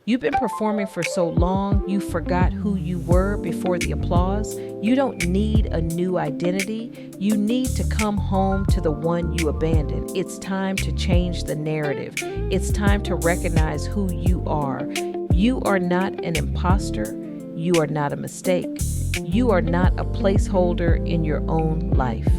You've been performing for so long, you forgot who you were before the applause. You don't need a new identity. You need to come home to the one you abandoned. It's time to change the narrative. It's time to recognize who you are. You are not an imposter. You are not a mistake. You are not a placeholder in your own life.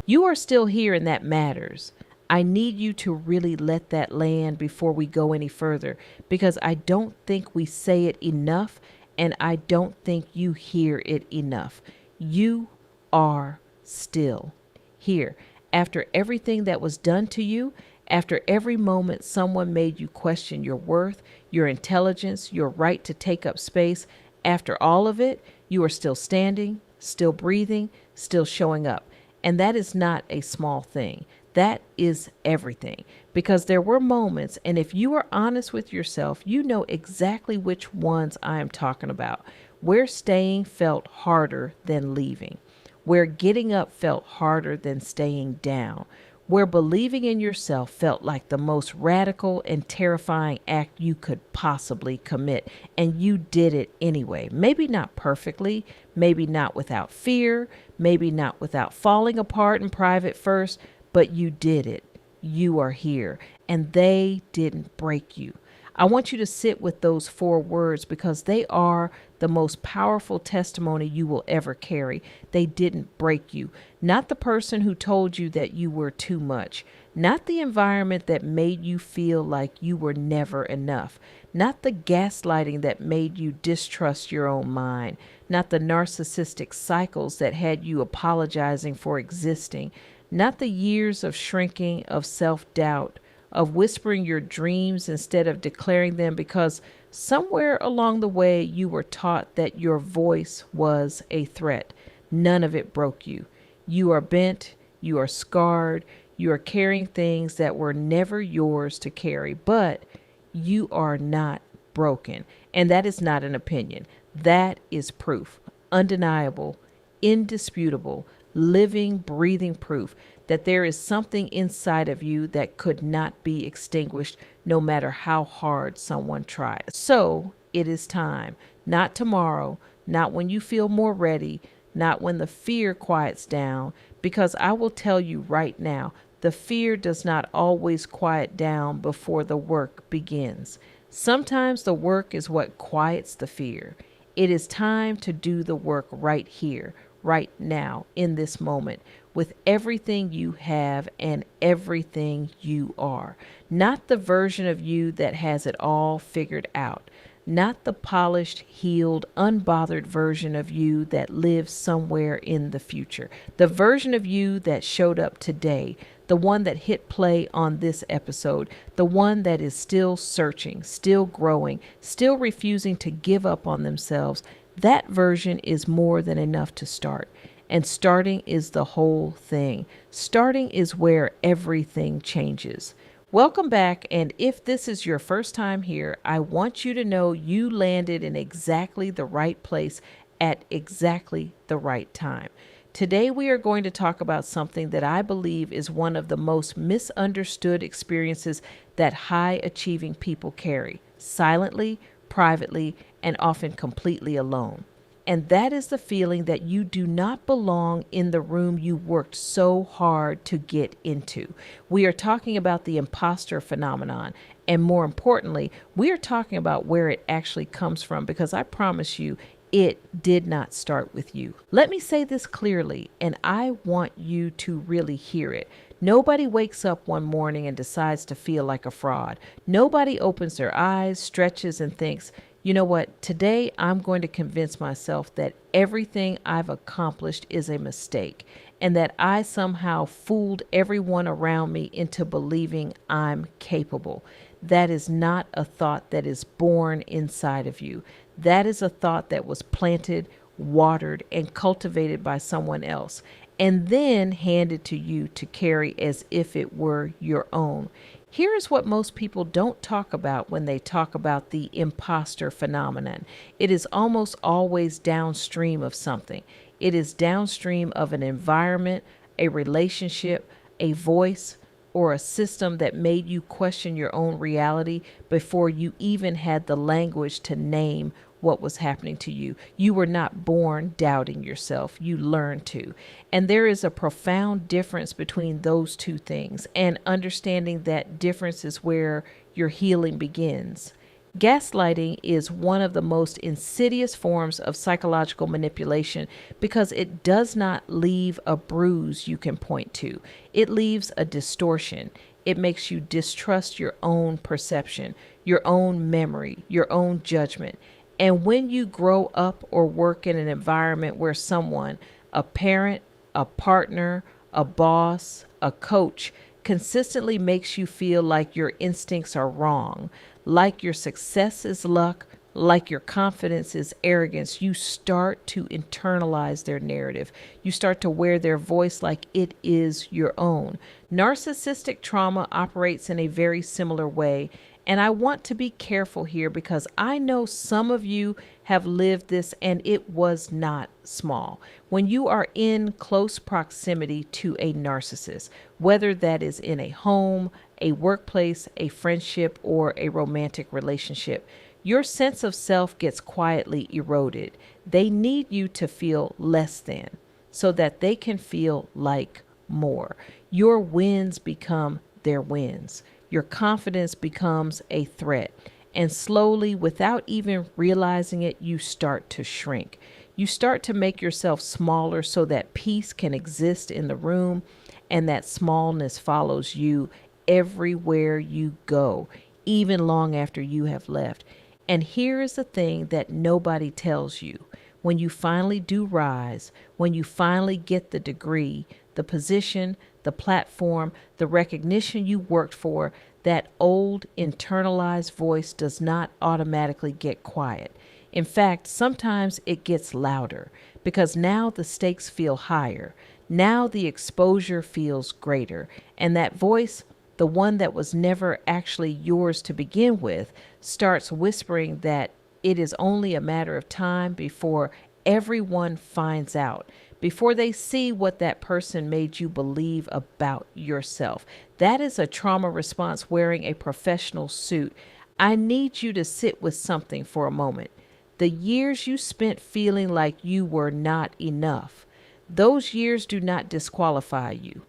You are still here, and that matters. I need you to really let that land before we go any further, because I don't think we say it enough, and I don't think you hear it enough. You are still here. After everything that was done to you, after every moment someone made you question your worth, your intelligence, your right to take up space, after all of it, you are still standing, still breathing, still showing up. And that is not a small thing. That is everything, because there were moments, and if you are honest with yourself, you know exactly which ones I am talking about, where staying felt harder than leaving, where getting up felt harder than staying down, where believing in yourself felt like the most radical and terrifying act you could possibly commit, and you did it anyway. Maybe not perfectly, maybe not without fear, maybe not without falling apart in private first, but you did it. You are here, and they didn't break you. I want you to sit with those 4 words, because they are the most powerful testimony you will ever carry. They didn't break you. Not the person who told you that you were too much. Not the environment that made you feel like you were never enough. Not the gaslighting that made you distrust your own mind. Not the narcissistic cycles that had you apologizing for existing. Not the years of shrinking, of self-doubt, of whispering your dreams instead of declaring them, because somewhere along the way you were taught that your voice was a threat. None of it broke you. You are bent, you are scarred, you are carrying things that were never yours to carry, but you are not broken. And that is not an opinion. That is proof, undeniable, indisputable, living, breathing proof that there is something inside of you that could not be extinguished no matter how hard someone tries. So it is time, not tomorrow, not when you feel more ready, not when the fear quiets down, because I will tell you right now, the fear does not always quiet down before the work begins. Sometimes the work is what quiets the fear. It is time to do the work right here, right now, in this moment, with everything you have and everything you are. Not the version of you that has it all figured out. Not the polished, healed, unbothered version of you that lives somewhere in the future. The version of you that showed up today, the one that hit play on this episode, the one that is still searching, still growing, still refusing to give up on themselves. That version is more than enough to start. And starting is the whole thing. Starting is where everything changes. Welcome back, and if this is your first time here, I want you to know you landed in exactly the right place at exactly the right time. Today we are going to talk about something that I believe is one of the most misunderstood experiences that high-achieving people carry, silently, privately, and often completely alone. And that is the feeling that you do not belong in the room you worked so hard to get into. We are talking about the imposter phenomenon. And more importantly, we are talking about where it actually comes from, because I promise you, it did not start with you. Let me say this clearly, and I want you to really hear it. Nobody wakes up one morning and decides to feel like a fraud. Nobody opens their eyes, stretches, and thinks, you know what, today I'm going to convince myself that everything I've accomplished is a mistake, and that I somehow fooled everyone around me into believing I'm capable. That is not a thought that is born inside of you. That is a thought that was planted, watered, and cultivated by someone else, and then handed to you to carry as if it were your own. Here is what most people don't talk about when they talk about the imposter phenomenon. It is almost always downstream of something. It is downstream of an environment, a relationship, a voice, or a system that made you question your own reality before you even had the language to name what was happening to you. You were not born doubting yourself. You learned to. And there is a profound difference between those two things. And understanding that difference is where your healing begins. Gaslighting is one of the most insidious forms of psychological manipulation because it does not leave a bruise you can point to. It leaves a distortion. It makes you distrust your own perception, your own memory, your own judgment. And when you grow up or work in an environment where someone, a parent, a partner, a boss, a coach, consistently makes you feel like your instincts are wrong, like your success is luck, like your confidence is arrogance, you start to internalize their narrative. You start to wear their voice like it is your own. Narcissistic trauma operates in a very similar way. And I want to be careful here because I know some of you have lived this and it was not small. When you are in close proximity to a narcissist, whether that is in a home, a workplace, a friendship, or a romantic relationship, your sense of self gets quietly eroded. They need you to feel less than so that they can feel like more. Your wins become their wins. Your confidence becomes a threat. And slowly, without even realizing it, you start to shrink. You start to make yourself smaller so that peace can exist in the room and that smallness follows you everywhere you go, even long after you have left. And here is the thing that nobody tells you. When you finally do rise, when you finally get the degree, the position, the platform, the recognition you worked for, that old internalized voice does not automatically get quiet. In fact, sometimes it gets louder because now the stakes feel higher. Now the exposure feels greater. And that voice, the one that was never actually yours to begin with, starts whispering that it is only a matter of time before everyone finds out, before they see what that person made you believe about yourself. That is a trauma response wearing a professional suit. I need you to sit with something for a moment. The years you spent feeling like you were not enough, those years do not disqualify you.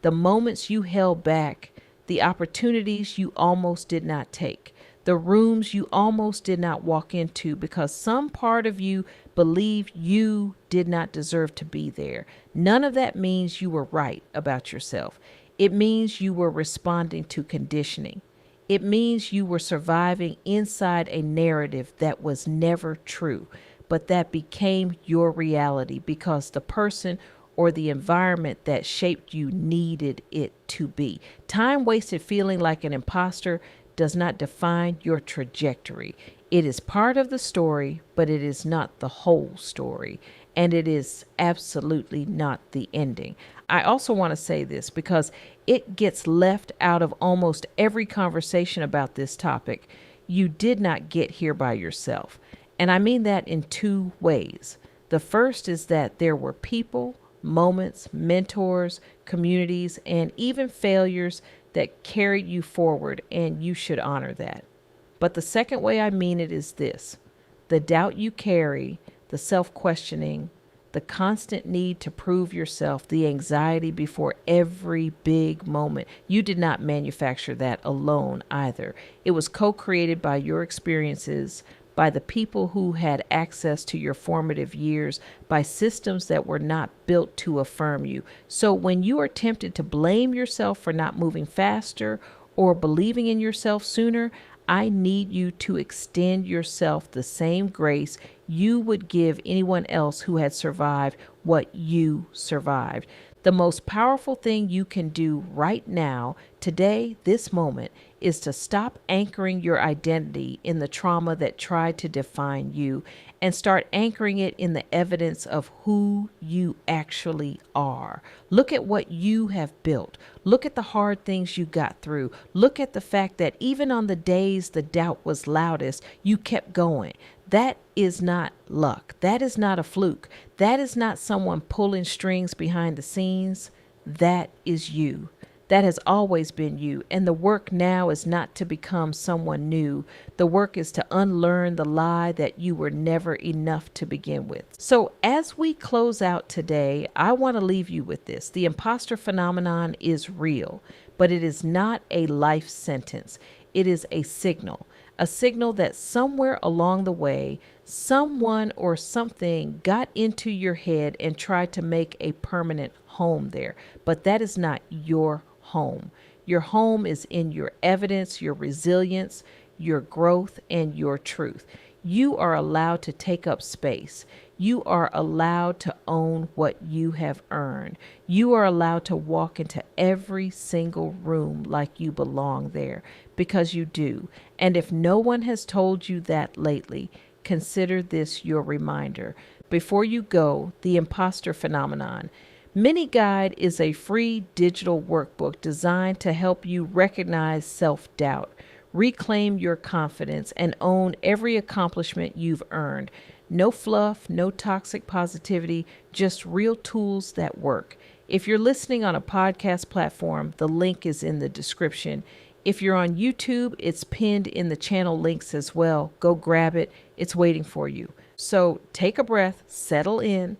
The moments you held back, the opportunities you almost did not take, the rooms you almost did not walk into because some part of you believed you did not deserve to be there. None of that means you were right about yourself. It means you were responding to conditioning. It means you were surviving inside a narrative that was never true, but that became your reality because the person or the environment that shaped you needed it to be. Time wasted feeling like an imposter does not define your trajectory. It is part of the story, but it is not the whole story. And it is absolutely not the ending. I also want to say this because it gets left out of almost every conversation about this topic. You did not get here by yourself. And I mean that in two ways. The first is that there were people, moments, mentors, communities, and even failures that carried you forward, and you should honor that. But the second way I mean it is this: the doubt you carry, the self-questioning, the constant need to prove yourself, the anxiety before every big moment. You did not manufacture that alone either. It was co-created by your experiences, by the people who had access to your formative years, by systems that were not built to affirm you. So when you are tempted to blame yourself for not moving faster or believing in yourself sooner, I need you to extend yourself the same grace you would give anyone else who had survived what you survived. The most powerful thing you can do right now, today, this moment, is to stop anchoring your identity in the trauma that tried to define you and start anchoring it in the evidence of who you actually are. Look at what you have built. Look at the hard things you got through. Look at the fact that even on the days the doubt was loudest, you kept going. That is not luck. That is not a fluke. That is not someone pulling strings behind the scenes. That is you. That has always been you. And the work now is not to become someone new. The work is to unlearn the lie that you were never enough to begin with. So as we close out today, I want to leave you with this. The imposter phenomenon is real, but it is not a life sentence. It is a signal that somewhere along the way, someone or something got into your head and tried to make a permanent home there. But that is not your home. Your home is in your evidence, your resilience, your growth, and your truth. You are allowed to take up space. You are allowed to own what you have earned. You are allowed to walk into every single room like you belong there, because you do. And if no one has told you that lately, consider this your reminder. Before you go, the Imposter Phenomenon. Mini Guide is a free digital workbook designed to help you recognize self-doubt, reclaim your confidence, and own every accomplishment you've earned. No fluff, no toxic positivity, just real tools that work. If you're listening on a podcast platform, the link is in the description. If you're on YouTube, it's pinned in the channel links as well. Go grab it. It's waiting for you. So take a breath, settle in,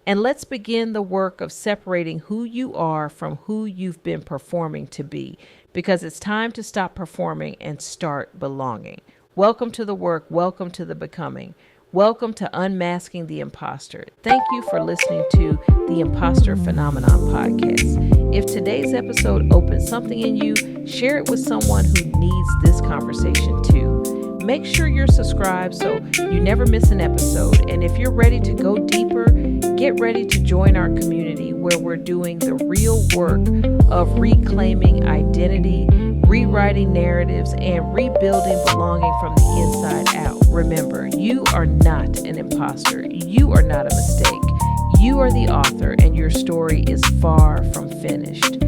and let's begin the work of separating who you are from who you've been performing to be, because it's time to stop performing and start belonging. Welcome to the work. Welcome to the becoming. Welcome to Unmasking the Imposter. Thank you for listening to the Imposter Phenomenon podcast. If today's episode opened something in you, share it with someone who needs this conversation too. Make sure you're subscribed so you never miss an episode. And if you're ready to go deeper, get ready to join our community where we're doing the real work of reclaiming identity, rewriting narratives, and rebuilding belonging from the inside out. Remember, you are not an imposter. You are not a mistake. You are the author, and your story is far from finished.